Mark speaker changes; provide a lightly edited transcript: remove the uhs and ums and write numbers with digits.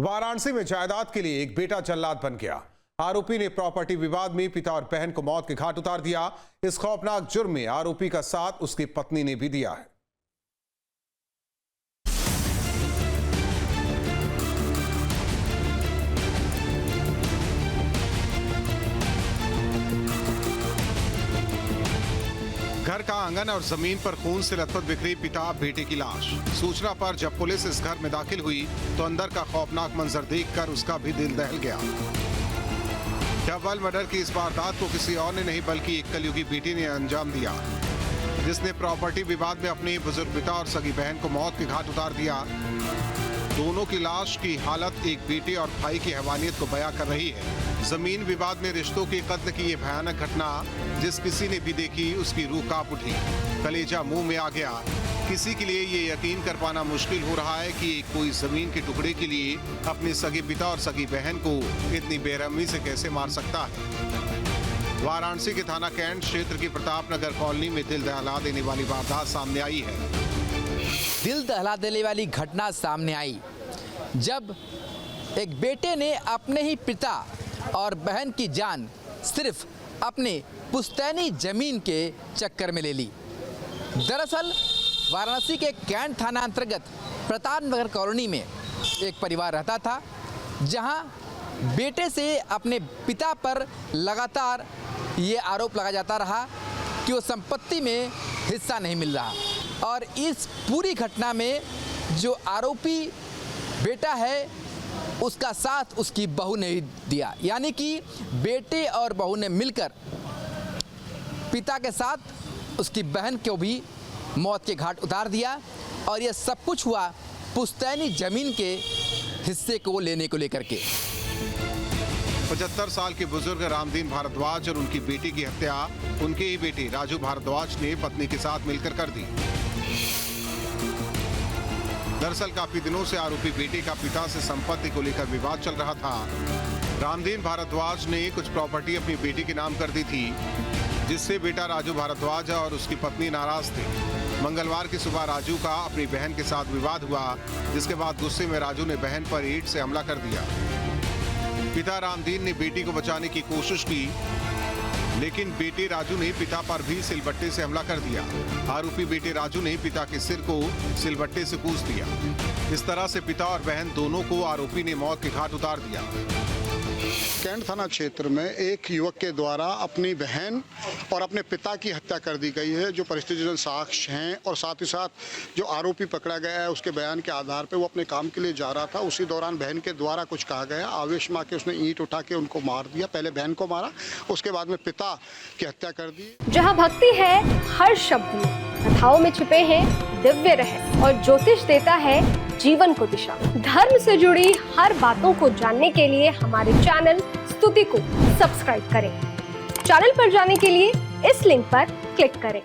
Speaker 1: वाराणसी में जायदाद के लिए एक बेटा जल्लाद बन गया। आरोपी ने प्रॉपर्टी विवाद में पिता और बहन को मौत के घाट उतार दिया। इस खौफनाक जुर्म में आरोपी का साथ उसकी पत्नी ने भी दिया है। घर का आंगन और जमीन पर खून से लथपथ बिखरी पिता बेटे की लाश। सूचना पर जब पुलिस इस घर में दाखिल हुई तो अंदर का खौफनाक मंजर देखकर उसका भी दिल दहल गया। डबल मर्डर की इस वारदात को किसी और ने नहीं बल्कि एक कलयुगी बेटी ने अंजाम दिया, जिसने प्रॉपर्टी विवाद में अपने बुजुर्ग पिता और सगी बहन को मौत के घाट उतार दिया। दोनों की लाश की हालत एक बेटे और भाई की हैवानियत को बयां कर रही है। जमीन विवाद में रिश्तों के कत्ल की ये भयानक घटना जिस किसी ने भी देखी उसकी रूह कांप उठी, कलेजा मुंह में आ गया। किसी के लिए ये यकीन कर पाना मुश्किल हो रहा है कि कोई जमीन के टुकड़े के लिए अपने सगे पिता और सगी बहन को इतनी बेरहमी से कैसे मार सकता है। वाराणसी के थाना कैंट क्षेत्र की प्रताप नगर कॉलोनी में दिल दहला देने वाली वारदात सामने आई है।
Speaker 2: दिल दहला देने वाली घटना सामने आई जब एक बेटे ने अपने ही पिता और बहन की जान सिर्फ अपने पुश्तैनी जमीन के चक्कर में ले ली। दरअसल वाराणसी के कैंट थाना अंतर्गत प्रताप नगर कॉलोनी में एक परिवार रहता था, जहां बेटे से अपने पिता पर लगातार ये आरोप लगा जाता रहा कि वो संपत्ति में हिस्सा नहीं मिल रहा। और इस पूरी घटना में जो आरोपी बेटा है उसका साथ उसकी बहू ने दिया, यानी कि बेटे और बहू ने मिलकर पिता के साथ उसकी बहन को भी मौत के घाट उतार दिया। और यह सब कुछ हुआ पुश्तैनी जमीन के हिस्से को लेने को लेकर के।
Speaker 1: 75 साल के बुजुर्ग रामदीन भारद्वाज और उनकी बेटी की हत्या उनके ही बेटे राजू भारद्वाज ने पत्नी के साथ मिलकर कर दी। दरअसल काफी दिनों से आरोपी बेटे का पिता से संपत्ति को लेकर विवाद चल रहा था। रामदीन भारद्वाज ने कुछ प्रॉपर्टी अपनी बेटी के नाम कर दी थी, जिससे बेटा राजू भारद्वाज और उसकी पत्नी नाराज थे। मंगलवार की सुबह राजू का अपनी बहन के साथ विवाद हुआ, जिसके बाद गुस्से में राजू ने बहन पर ईंट से हमला कर दिया। पिता रामदीन ने बेटी को बचाने की कोशिश की, लेकिन बेटे राजू ने पिता पर भी सिलबट्टे से हमला कर दिया। आरोपी बेटे राजू ने पिता के सिर को सिलबट्टे से कूच दिया। इस तरह से पिता और बहन दोनों को आरोपी ने मौत के घाट उतार दिया।
Speaker 3: कैंट थाना क्षेत्र में एक युवक के द्वारा अपनी बहन और अपने पिता की हत्या कर दी गई है, जो परिस्थितिजन्य साक्ष्य हैं। और साथ ही साथ जो आरोपी पकड़ा गया है उसके बयान के आधार पर वो अपने काम के लिए जा रहा था, उसी दौरान बहन के द्वारा कुछ कहा गया, आवेश में आके उसने ईंट उठा के उनको मार दिया। पहले बहन को मारा, उसके बाद में पिता की हत्या कर दी।
Speaker 4: जहाँ भक्ति है हर शब्द में, कथाओं में छिपे हैं दिव्य रहस्य और ज्योतिष देता है जीवन को दिशा। धर्म से जुड़ी हर बातों को जानने के लिए हमारे चैनल स्तुति को सब्सक्राइब करें। चैनल पर जाने के लिए इस लिंक पर क्लिक करें।